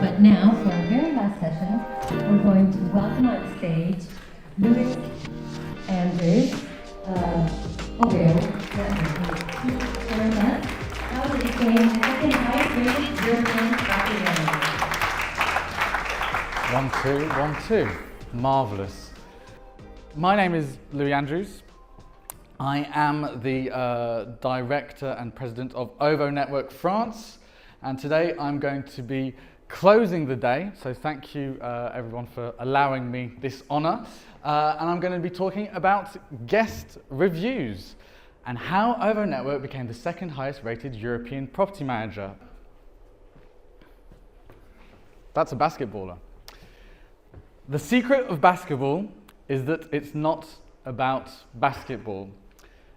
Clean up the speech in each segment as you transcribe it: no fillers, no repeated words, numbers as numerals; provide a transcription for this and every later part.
But now, for our very last session, we're going to welcome on stage Louis Andrews, OVO, sharing us how to become the second highest rated European property manager. 1, 2, 1, 2. Marvellous. My name is Louis Andrews. I am the Director and President of OVO Network France, and today I'm going to be closing the day, so thank you everyone for allowing me this honour. And I'm going to be talking about guest reviews and how OVO Network became the second highest rated European property manager. That's a basketballer. The secret of basketball is that it's not about basketball.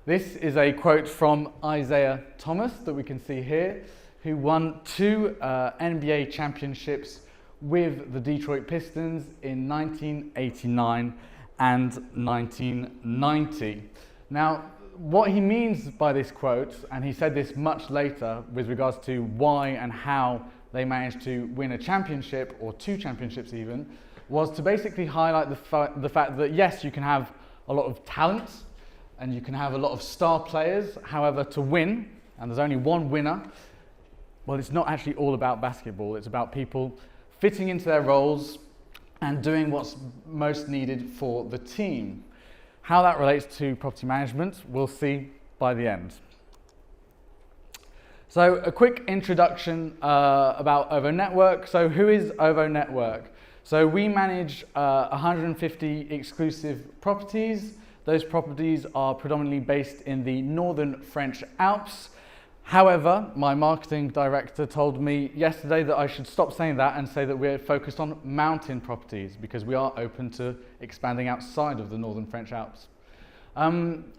This is a quote from Isaiah Thomas that we can see here, who won 2 NBA championships with the Detroit Pistons in 1989 and 1990. Now, what he means by this quote, and he said this much later with regards to why and how they managed to win a championship, or 2 championships even, was to basically highlight the fact that yes, you can have a lot of talent and you can have a lot of star players, however, to win, and there's only one winner, well, it's not actually all about basketball. It's about people fitting into their roles and doing what's most needed for the team. How that relates to property management, we'll see by the end. So a quick introduction about OVO Network. So who is OVO Network? So we manage 150 exclusive properties. Those properties are predominantly based in the northern French Alps. However, my marketing director told me yesterday that I should stop saying that and say that we're focused on mountain properties because we are open to expanding outside of the northern French Alps.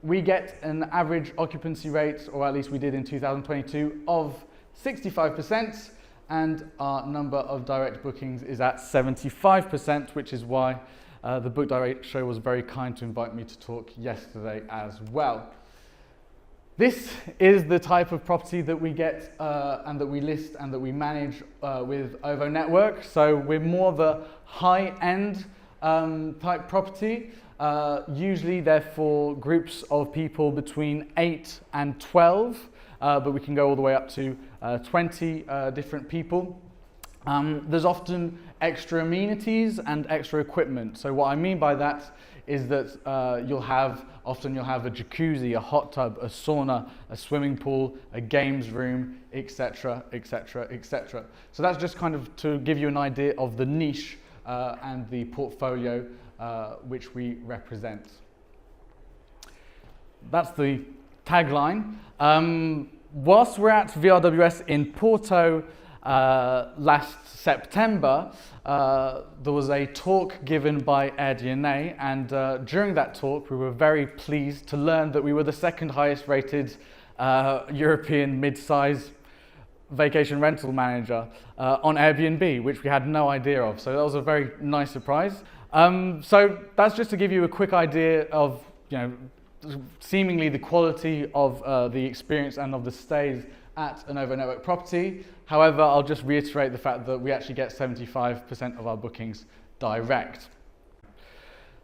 We get an average occupancy rate, or at least we did in 2022, of 65%, and our number of direct bookings is at 75%, which is why the Book Direct show was very kind to invite me to talk yesterday as well. This is the type of property that we get and that we list and that we manage with OVO Network. So we're more the high-end type property. Usually they're for groups of people between 8 and 12, but we can go all the way up to 20 different people. There's often extra amenities and extra equipment. So what I mean by that is that you'll have a jacuzzi, a hot tub, a sauna, a swimming pool, a games room, etc., etc., etc. So that's just kind of to give you an idea of the niche and the portfolio which we represent. That's the tagline. Whilst we're at VRWS in Porto last September, there was a talk given by AirDNA, and during that talk we were very pleased to learn that we were the second highest rated European mid-size vacation rental manager on Airbnb, which we had no idea of, so that was a very nice surprise. So that's just to give you a quick idea of, seemingly the quality of the experience and of the stays at an OVO Network property. However, I'll just reiterate the fact that we actually get 75% of our bookings direct.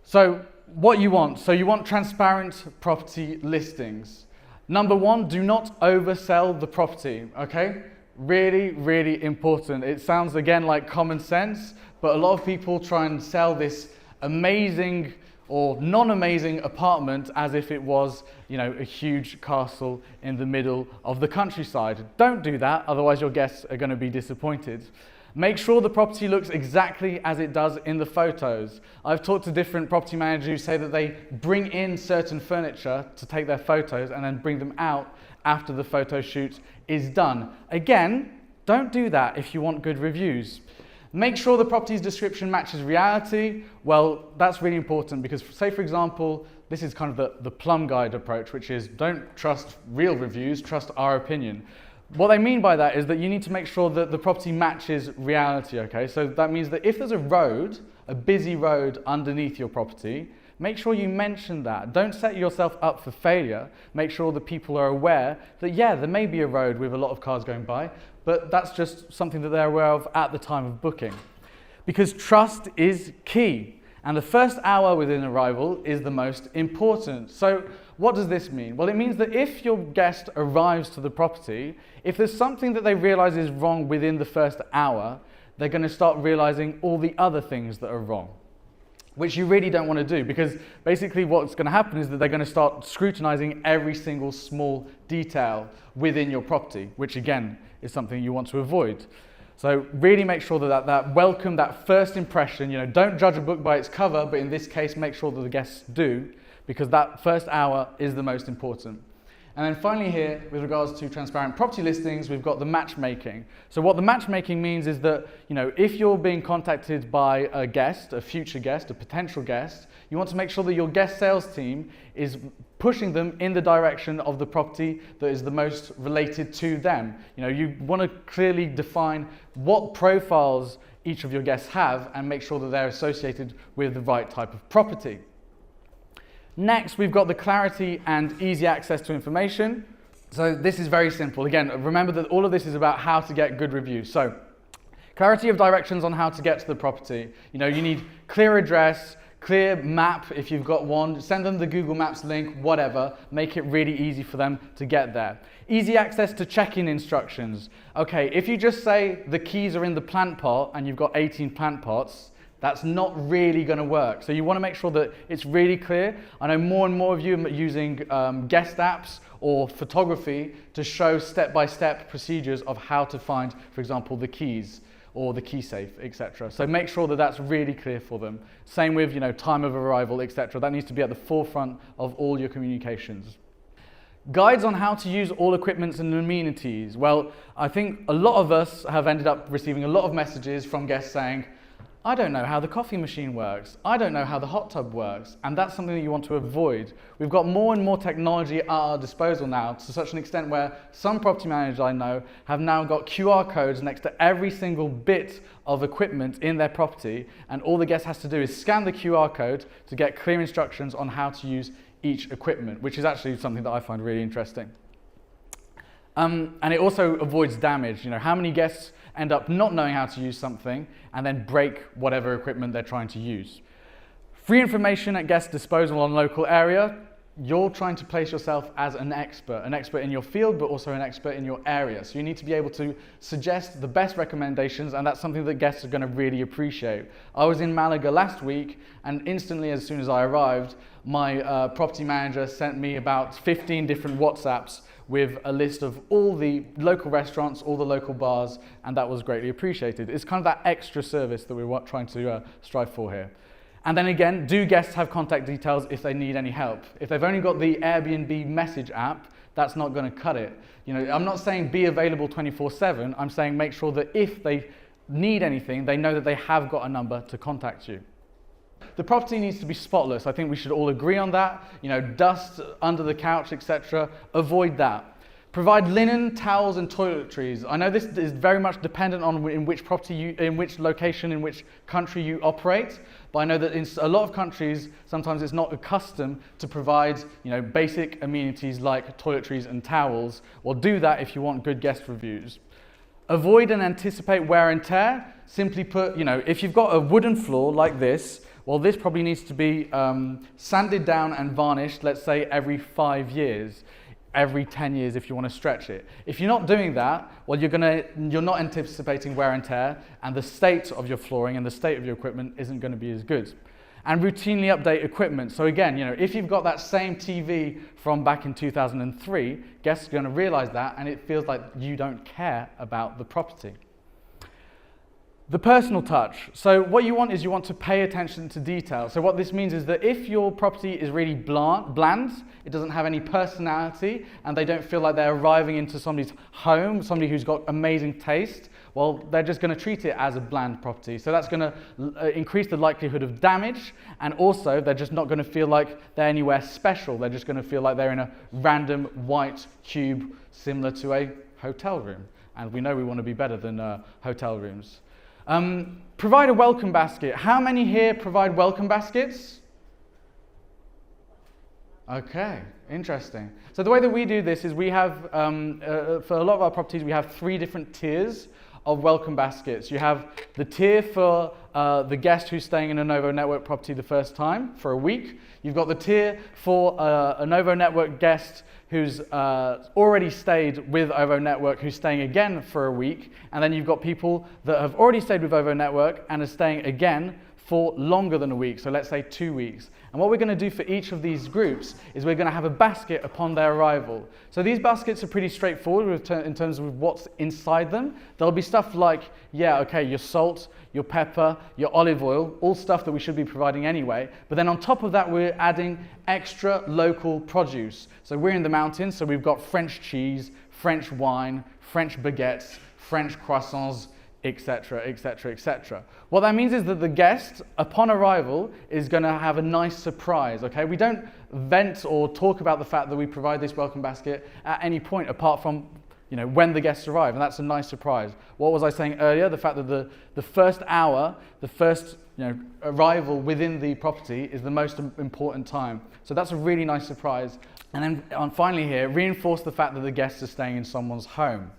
So what you want? So you want transparent property listings. Number 1, do not oversell the property, okay? Really, really important. It sounds again like common sense, but a lot of people try and sell this amazing or non-amazing apartment as if it was, a huge castle in the middle of the countryside. Don't do that, otherwise your guests are going to be disappointed. Make sure the property looks exactly as it does in the photos. I've talked to different property managers who say that they bring in certain furniture to take their photos and then bring them out after the photo shoot is done. Again, don't do that if you want good reviews. Make sure the property's description matches reality. Well, that's really important because, say for example, this is kind of the plum guide approach, which is don't trust real reviews, trust our opinion. What they mean by that is that you need to make sure that the property matches reality, okay? So that means that if there's a road, a busy road underneath your property, make sure you mention that. Don't set yourself up for failure. Make sure that people are aware that, yeah, there may be a road with a lot of cars going by, but that's just something that they're aware of at the time of booking. Because trust is key, and the first hour within arrival is the most important. So what does this mean? Well, it means that if your guest arrives to the property, if there's something that they realize is wrong within the first hour, they're going to start realizing all the other things that are wrong, which you really don't want to do, because basically what's going to happen is that they're going to start scrutinizing every single small detail within your property, which again is something you want to avoid. So really make sure that welcome, that first impression, don't judge a book by its cover, but in this case, make sure that the guests do, because that first hour is the most important. And then finally here, with regards to transparent property listings, we've got the matchmaking. So what the matchmaking means is that, if you're being contacted by a guest, a future guest, a potential guest, you want to make sure that your guest sales team is pushing them in the direction of the property that is the most related to them. You want to clearly define what profiles each of your guests have and make sure that they're associated with the right type of property. Next, we've got the clarity and easy access to information. So this is very simple. Again, remember that all of this is about how to get good reviews. So clarity of directions on how to get to the property. You need clear address, clear map if you've got one. Send them the Google Maps link, whatever. Make it really easy for them to get there. Easy access to check-in instructions. Okay, if you just say the keys are in the plant pot and you've got 18 plant pots, that's not really going to work. So you want to make sure that it's really clear. I know more and more of you are using guest apps or photography to show step-by-step procedures of how to find, for example, the keys or the key safe, etc. So make sure that that's really clear for them. Same with, time of arrival, etc. That needs to be at the forefront of all your communications. Guides on how to use all equipments and amenities. Well, I think a lot of us have ended up receiving a lot of messages from guests saying, I don't know how the coffee machine works. I don't know how the hot tub works. And that's something that you want to avoid. We've got more and more technology at our disposal now, to such an extent where some property managers I know have now got QR codes next to every single bit of equipment in their property. And all the guest has to do is scan the QR code to get clear instructions on how to use each equipment, which is actually something that I find really interesting. And it also avoids damage. How many guests end up not knowing how to use something and then break whatever equipment they're trying to use. Free information at guest disposal on local area. You're trying to place yourself as an expert in your field, but also an expert in your area. So you need to be able to suggest the best recommendations, and that's something that guests are going to really appreciate. I was in Malaga last week, and instantly as soon as I arrived, my property manager sent me about 15 different WhatsApps with a list of all the local restaurants, all the local bars, and that was greatly appreciated. It's kind of that extra service that we're trying to strive for here. And then again, do guests have contact details if they need any help? If they've only got the Airbnb message app, that's not going to cut it. I'm not saying be available 24/7. I'm saying make sure that if they need anything, they know that they have got a number to contact you. The property needs to be spotless. I think we should all agree on that. Dust under the couch, etc. Avoid that. Provide linen, towels, and toiletries. I know this is very much dependent on in which property in which location, in which country you operate. But I know that in a lot of countries, sometimes it's not accustomed to provide, basic amenities like toiletries and towels. Well, do that if you want good guest reviews. Avoid and anticipate wear and tear. Simply put, if you've got a wooden floor like this, well, this probably needs to be sanded down and varnished, let's say every 5 years, every 10 years if you want to stretch it. If you're not doing that, well, you're not anticipating wear and tear, and the state of your flooring and the state of your equipment isn't going to be as good. And routinely update equipment. So again, if you've got that same TV from back in 2003, guests are going to realize that, and it feels like you don't care about the property. The personal touch. So what you want is you want to pay attention to detail. So what this means is that if your property is really bland, it doesn't have any personality, and they don't feel like they're arriving into somebody's home, somebody who's got amazing taste, well, they're just going to treat it as a bland property. So that's going to increase the likelihood of damage, and also they're just not going to feel like they're anywhere special. They're just going to feel like they're in a random white cube similar to a hotel room. And we know we want to be better than hotel rooms. Provide a welcome basket. How many here provide welcome baskets? Okay, interesting. So the way that we do this is we have, for a lot of our properties, we have 3 different tiers of welcome baskets. You have the tier for the guest who's staying in a OVO network property the first time for a week. You've got the tier for a OVO network guest who's already stayed with OVO network who's staying again for a week. And then you've got people that have already stayed with OVO network and are staying again for longer than a week, so let's say 2 weeks. And what we're going to do for each of these groups is we're going to have a basket upon their arrival. So these baskets are pretty straightforward in terms of what's inside them. There'll be stuff like, yeah, okay, your salt, your pepper, your olive oil, all stuff that we should be providing anyway. But then on top of that, we're adding extra local produce. So we're in the mountains, so we've got French cheese, French wine, French baguettes, French croissants, etc., etc., etc. What that means is that the guest, upon arrival, is going to have a nice surprise, okay? We don't vent or talk about the fact that we provide this welcome basket at any point apart from, when the guests arrive, and that's a nice surprise. What was I saying earlier? The fact that the first hour, the first arrival within the property is the most important time. So that's a really nice surprise. And then finally here, reinforce the fact that the guests are staying in someone's home.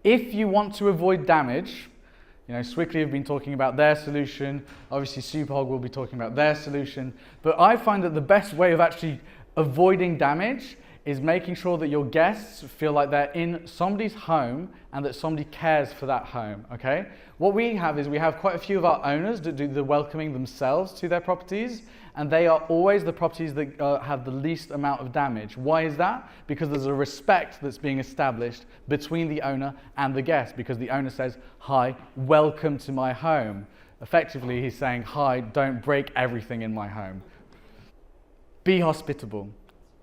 If you want to avoid damage, Swickly have been talking about their solution, obviously Superhog will be talking about their solution, but I find that the best way of actually avoiding damage is making sure that your guests feel like they're in somebody's home and that somebody cares for that home, okay? What we have is we have quite a few of our owners that do the welcoming themselves to their properties, and they are always the properties that have the least amount of damage. Why is that? Because there's a respect that's being established between the owner and the guest, because the owner says, hi, welcome to my home. Effectively, he's saying, hi, don't break everything in my home. Be hospitable.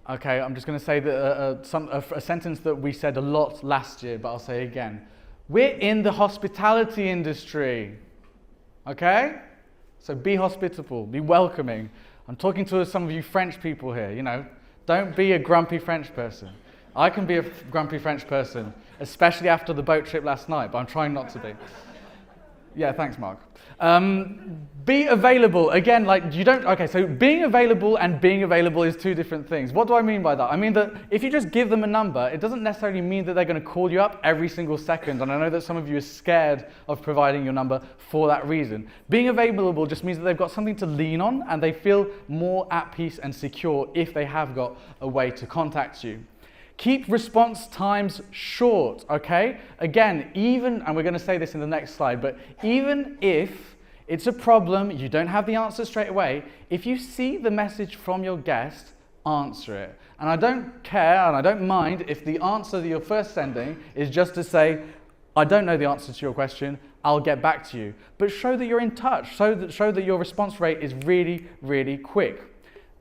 Okay, I'm just going to say that a sentence that we said a lot last year, but I'll say again. We're in the hospitality industry, okay? So be hospitable, be welcoming. I'm talking to some of you French people here, Don't be a grumpy French person. I can be a grumpy French person, especially after the boat trip last night, but I'm trying not to be. Yeah, thanks, Mark. Be available. Again, so being available and being available is 2 different things. What do I mean by that? I mean that if you just give them a number, it doesn't necessarily mean that they're going to call you up every single second. And I know that some of you are scared of providing your number for that reason. Being available just means that they've got something to lean on and they feel more at peace and secure if they have got a way to contact you. Keep response times short, okay? Again, and we're going to say this in the next slide, but even if it's a problem, you don't have the answer straight away, if you see the message from your guest, answer it. And I don't care and I don't mind if the answer that you're first sending is just to say, I don't know the answer to your question, I'll get back to you. But show that you're in touch, show that your response rate is really, really quick.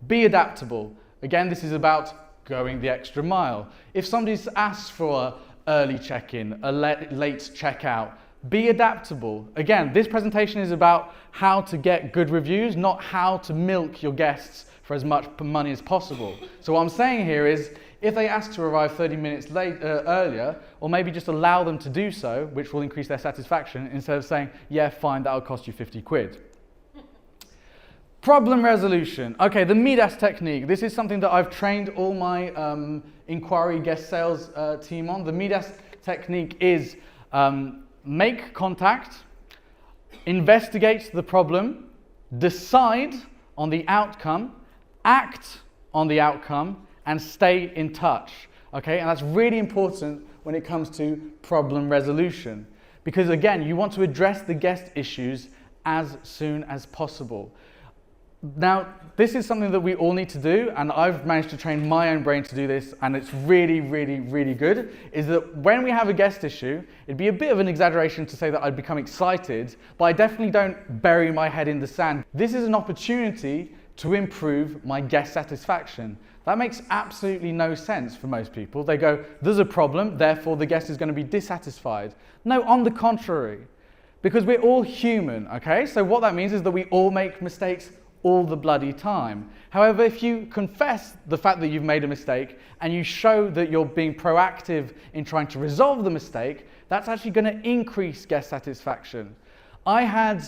Be adaptable. Again, this is about going the extra mile. If somebody's asked for an early check-in, a late checkout, be adaptable. Again, this presentation is about how to get good reviews, not how to milk your guests for as much money as possible. So what I'm saying here is, if they ask to arrive 30 minutes earlier, or maybe just allow them to do so, which will increase their satisfaction, instead of saying, yeah, fine, that'll cost you 50 quid. Problem resolution. Okay, the Midas technique. This is something that I've trained all my inquiry guest sales team on. The Midas technique is make contact, investigate the problem, decide on the outcome, act on the outcome, and stay in touch. Okay, and that's really important when it comes to problem resolution. Because again, you want to address the guest issues as soon as possible. Now, this is something that we all need to do, and I've managed to train my own brain to do this, and it's really, really, really good, is that when we have a guest issue, it'd be a bit of an exaggeration to say that I'd become excited, but I definitely don't bury my head in the sand. This is an opportunity to improve my guest satisfaction. That makes absolutely no sense for most people. They go, there's a problem, therefore the guest is going to be dissatisfied. No, on the contrary, because we're all human, okay? So what that means is that we all make mistakes all the bloody time. However, if you confess the fact that you've made a mistake and you show that you're being proactive in trying to resolve the mistake, that's actually going to increase guest satisfaction. I had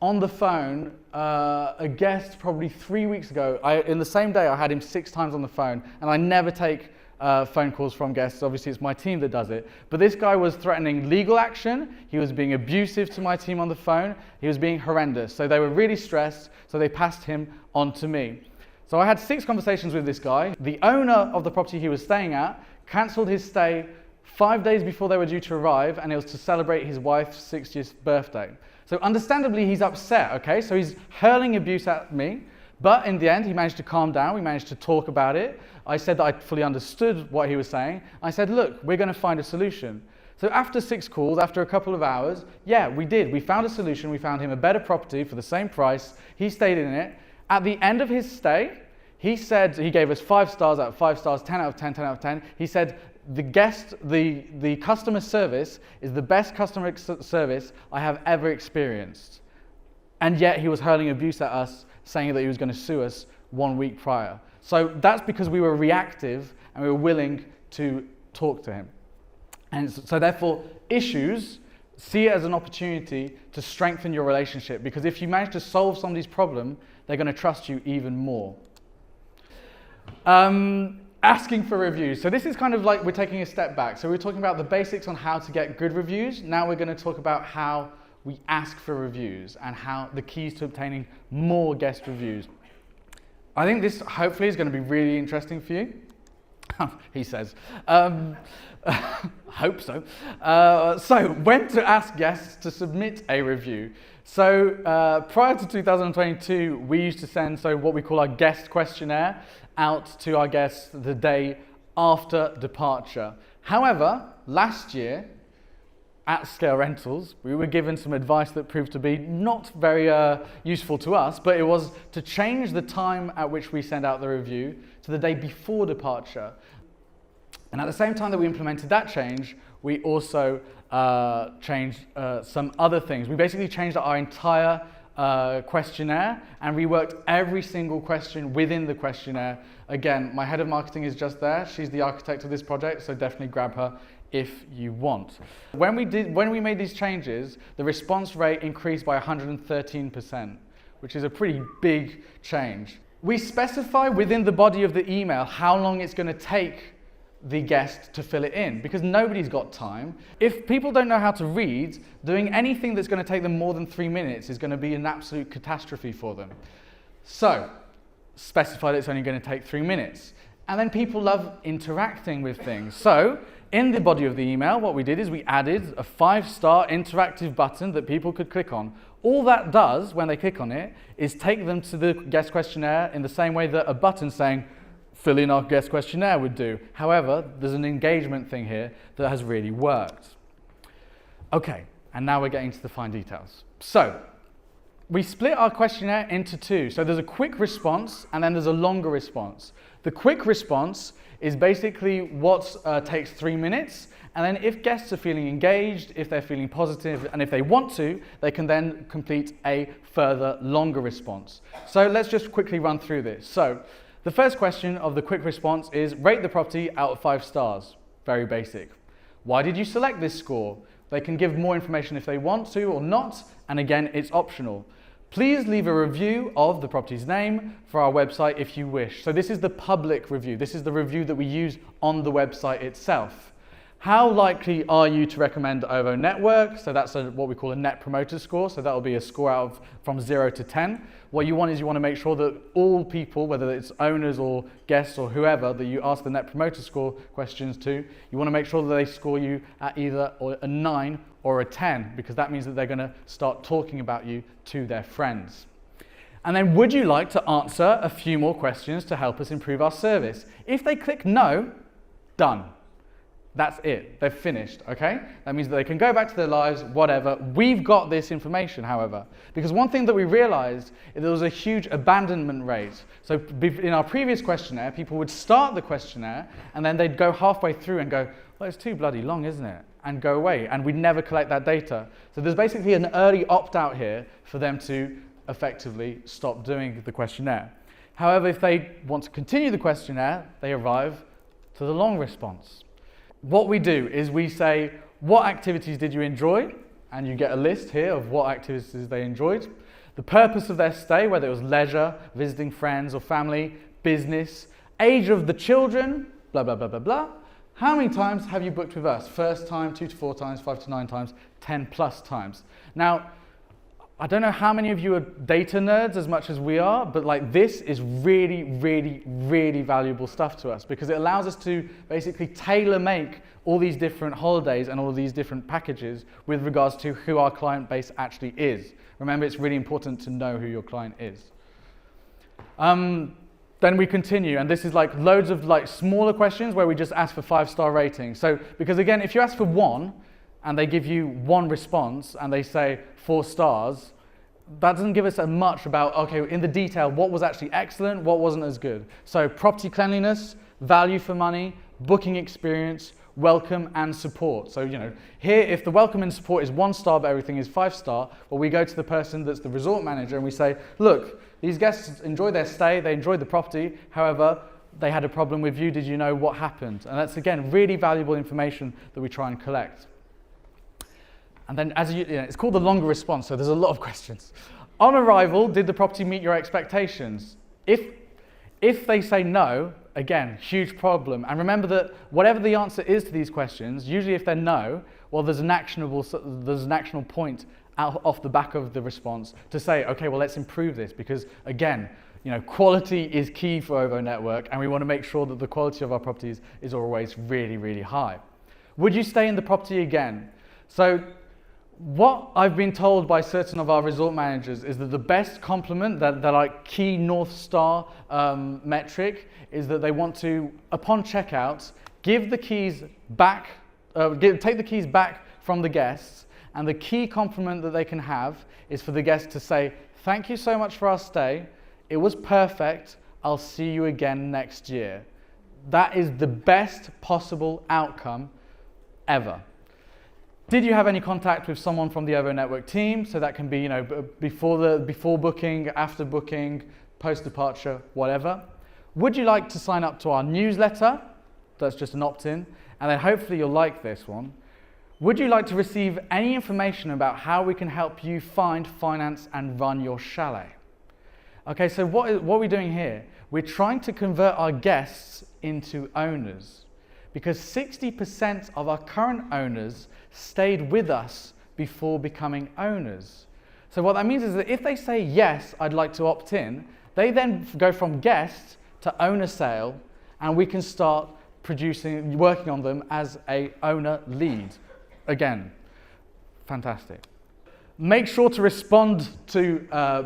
on the phone a guest probably 3 weeks ago. In the same day, I had him 6 times on the phone, and I never take phone calls from guests. Obviously, it's my team that does it. But this guy was threatening legal action. He was being abusive to my team on the phone. He was being horrendous. So they were really stressed, so they passed him on to me. So I had 6 conversations with this guy. The owner of the property he was staying at cancelled his stay 5 days before they were due to arrive, and it was to celebrate his wife's 60th birthday. So understandably, he's upset, okay? So he's hurling abuse at me, but in the end, he managed to calm down. We managed to talk about it. I said that I fully understood what he was saying. I said, look, we're going to find a solution. So after 6 calls, after a couple of hours, yeah, we did. We found a solution. We found him a better property for the same price. He stayed in it. At the end of his stay, he said, he gave us 5 stars out of 5 stars, 10 out of 10, 10 out of 10. He said, the customer service is the best customer service I have ever experienced. And yet he was hurling abuse at us, saying that he was going to sue us 1 week prior. So that's because we were reactive and we were willing to talk to him. And so therefore, issues, see it as an opportunity to strengthen your relationship, because if you manage to solve somebody's problem, they're going to trust you even more. Asking for reviews. So this is kind of like we're taking a step back. So we're talking about the basics on how to get good reviews. Now we're going to talk about how we ask for reviews and how the keys to obtaining more guest reviews. I think this hopefully is going to be really interesting for you. He says. Hope so. So when to ask guests to submit a review. So prior to 2022, we used to send what we call our guest questionnaire out to our guests the day after departure. However, last year at Scale Rentals, we were given some advice that proved to be not very useful to us, but it was to change the time at which we send out the review to the day before departure. And at the same time that we implemented that change, we also changed some other things. We basically changed our entire questionnaire and reworked every single question within the questionnaire. Again, my head of marketing is just there. She's the architect of this project, so definitely grab her if you want. When we made these changes, the response rate increased by 113%, which is a pretty big change. We specify within the body of the email how long it's going to take the guest to fill it in, because nobody's got time. If people don't know how to read, doing anything that's going to take them more than 3 minutes is going to be an absolute catastrophe for them. So, specify that it's only going to take 3 minutes. And then people love interacting with things. So, in the body of the email, what we did is we added a 5-star interactive button that people could click on. All that does, when they click on it, is take them to the guest questionnaire in the same way that a button saying, fill in our guest questionnaire would do. However, there's an engagement thing here that has really worked. Okay, and now we're getting to the fine details. So, we split our questionnaire into 2. So there's a quick response and then there's a longer response. The quick response is basically what takes 3 minutes, and then if guests are feeling engaged, if they're feeling positive, and if they want to, they can then complete a further longer response. So let's just quickly run through this. So, the first question of the quick response is rate the property out of 5 stars. Very basic. Why did you select this score? They can give more information if they want to or not, and again, it's optional. Please leave a review of the property's name for our website if you wish. So this is the public review. This is the review that we use on the website itself. How likely are you to recommend OVO Network? So that's what we call a net promoter score. So that'll be a score from 0 to 10. What you want is you want to make sure that all people, whether it's owners or guests or whoever that you ask the net promoter score questions to, you want to make sure that they score you at either a 9 or a 10, because that means that they're going to start talking about you to their friends. And then, would you like to answer a few more questions to help us improve our service? If they click no, done. That's it. They've finished, okay? That means that they can go back to their lives, whatever. We've got this information, however, because one thing that we realized is there was a huge abandonment rate. So in our previous questionnaire, people would start the questionnaire and then they'd go halfway through and go, well, it's too bloody long, isn't it? And go away. And we'd never collect that data. So there's basically an early opt-out here for them to effectively stop doing the questionnaire. However, if they want to continue the questionnaire, they arrive to the long response. What we do is we say, what activities did you enjoy? And you get a list here of what activities they enjoyed. the purpose of their stay, whether it was leisure, visiting friends or family, business, age of the children, blah, blah, blah, blah, blah. How many times have you booked with us? First time, 2 to 4 times, 5 to 9 times, 10 plus times. Now, I don't know how many of you are data nerds as much as we are, but like this is really, really, really valuable stuff to us because it allows us to basically tailor make all these different holidays and all these different packages with regards to who our client base actually is. Remember, it's really important to know who your client is. Then we continue, and this is like loads of like smaller questions where we just ask for 5-star ratings. So, because again, if you ask for 1 and they give you 1 response and they say 4 stars, that doesn't give us as much about, okay, in the detail, what was actually excellent, what wasn't as good. So property cleanliness, value for money, booking experience, welcome and support. So, here, if the welcome and support is 1 star, but everything is 5-star, well, we go to the person that's the resort manager and we say, look, these guests enjoyed their stay, they enjoyed the property, however, they had a problem with you, did you know what happened? And that's, again, really valuable information that we try and collect. And then, it's called the longer response, so there's a lot of questions. On arrival, did the property meet your expectations? If they say no, again, huge problem. And remember that whatever the answer is to these questions, usually if they're no, well, there's an actionable point off the back of the response to say, okay, well, let's improve this because, again, quality is key for OVO Network, and we want to make sure that the quality of our properties is always really, really high. Would you stay in the property again? So, what I've been told by certain of our resort managers is that the best compliment, that like key North Star metric, is that they want to, upon checkout, give the keys back, take the keys back from the guests, and the key compliment that they can have is for the guest to say, thank you so much for our stay, it was perfect, I'll see you again next year. That is the best possible outcome ever. Did you have any contact with someone from the OVO Network team? So that can be, before booking, after booking, post-departure, whatever. Would you like to sign up to our newsletter? That's just an opt-in. And then hopefully you'll like this one. Would you like to receive any information about how we can help you find, finance, and run your chalet? Okay, so what are we doing here? We're trying to convert our guests into owners because 60% of our current owners stayed with us before becoming owners. So what that means is that if they say, yes, I'd like to opt in, they then go from guest to owner sale, and we can start working on them as a owner lead. Again, fantastic. Make sure to respond to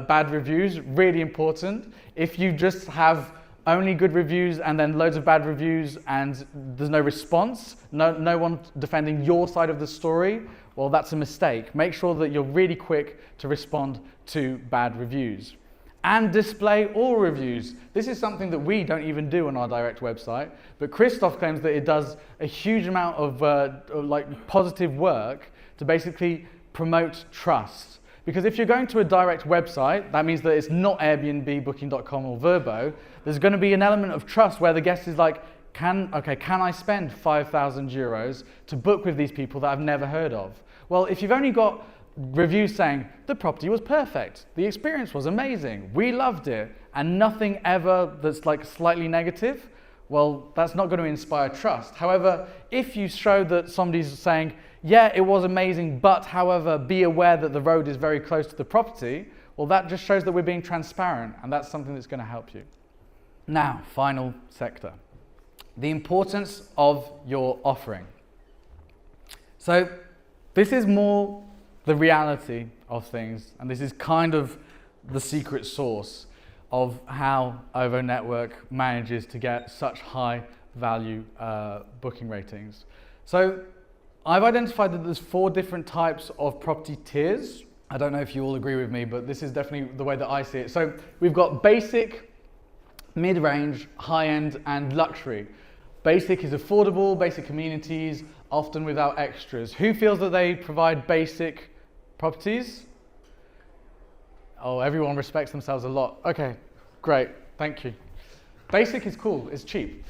bad reviews, really important. If you just have only good reviews and then loads of bad reviews and there's no response, no one defending your side of the story, well, that's a mistake. Make sure that you're really quick to respond to bad reviews. And display all reviews. This is something that we don't even do on our direct website, but Christoph claims that it does a huge amount of positive work to basically promote trust. Because if you're going to a direct website, that means that it's not Airbnb, Booking.com or Vrbo. There's going to be an element of trust where the guest is like, can I spend 5,000 euros to book with these people that I've never heard of? Well, if you've only got reviews saying, the property was perfect, the experience was amazing, we loved it, and nothing ever that's like slightly negative, well, that's not going to inspire trust. However, if you show that somebody's saying, yeah, it was amazing, but however, be aware that the road is very close to the property, well, that just shows that we're being transparent, and that's something that's going to help you. Now, final sector, the importance of your offering. So this is more the reality of things, and this is kind of the secret sauce of how OVO Network manages to get such high value booking ratings. So I've identified that there's 4 different types of property tiers. I don't know if you all agree with me, but this is definitely the way that I see it. So we've got basic, mid-range, high-end, and luxury. Basic is affordable, basic amenities, often without extras. Who feels that they provide basic properties? Oh, everyone respects themselves a lot. Okay, great, thank you. Basic is cool, it's cheap.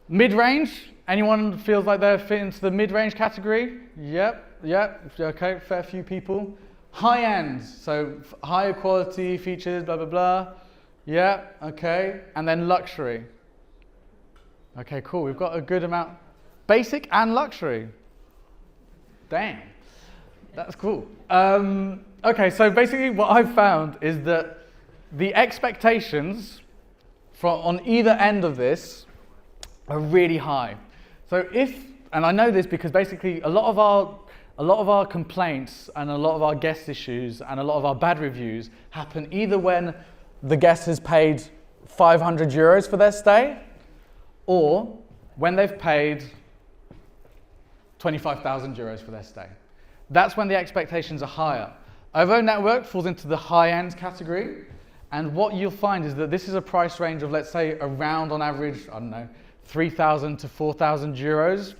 Mid-range, anyone feels like they fit into the mid-range category? Yep, okay, fair few people. High end, so higher quality features, blah, blah, blah. Yeah, okay. And then luxury. Okay, cool. We've got a good amount. Basic and luxury. Damn, that's cool. Okay, so basically what I've found is that the expectations on either end of this are really high. So and I know this because basically a lot of our complaints and a lot of our guest issues and a lot of our bad reviews happen either when the guest has paid 500 euros for their stay, or when they've paid 25,000 euros for their stay. That's when the expectations are higher. OVO Network falls into the high-end category, and what you'll find is that this is a price range of, let's say, around on average, I don't know, 3,000 to 4,000 euros.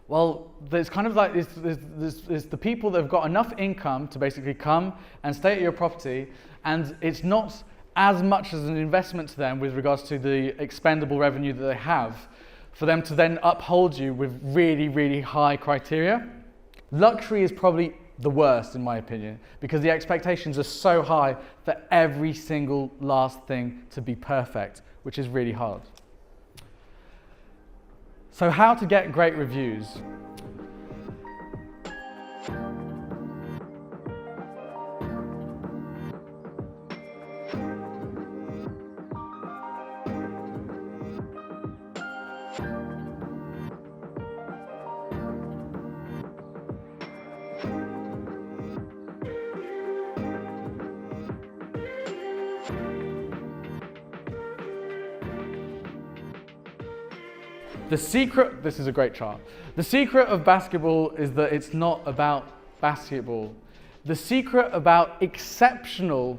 Well, there's kind of like there's the people that have got enough income to basically come and stay at your property, and it's not as much as an investment to them with regards to the expendable revenue that they have, for them to then uphold you with really, really high criteria. Luxury is probably the worst in my opinion, because the expectations are so high for every single last thing to be perfect, which is really hard. So how to get great reviews? This is a great chart. The secret of basketball is that it's not about basketball. The secret about exceptional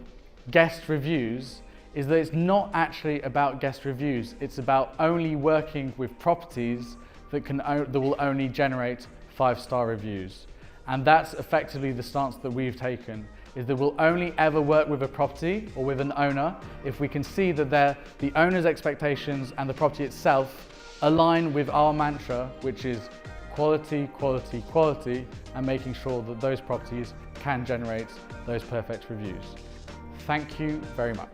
guest reviews is that it's not actually about guest reviews. It's about only working with properties that will only generate 5-star reviews. And that's effectively the stance that we've taken, is that we'll only ever work with a property or with an owner if we can see that the owner's expectations and the property itself align with our mantra, which is quality, quality, quality, and making sure that those properties can generate those perfect reviews. Thank you very much.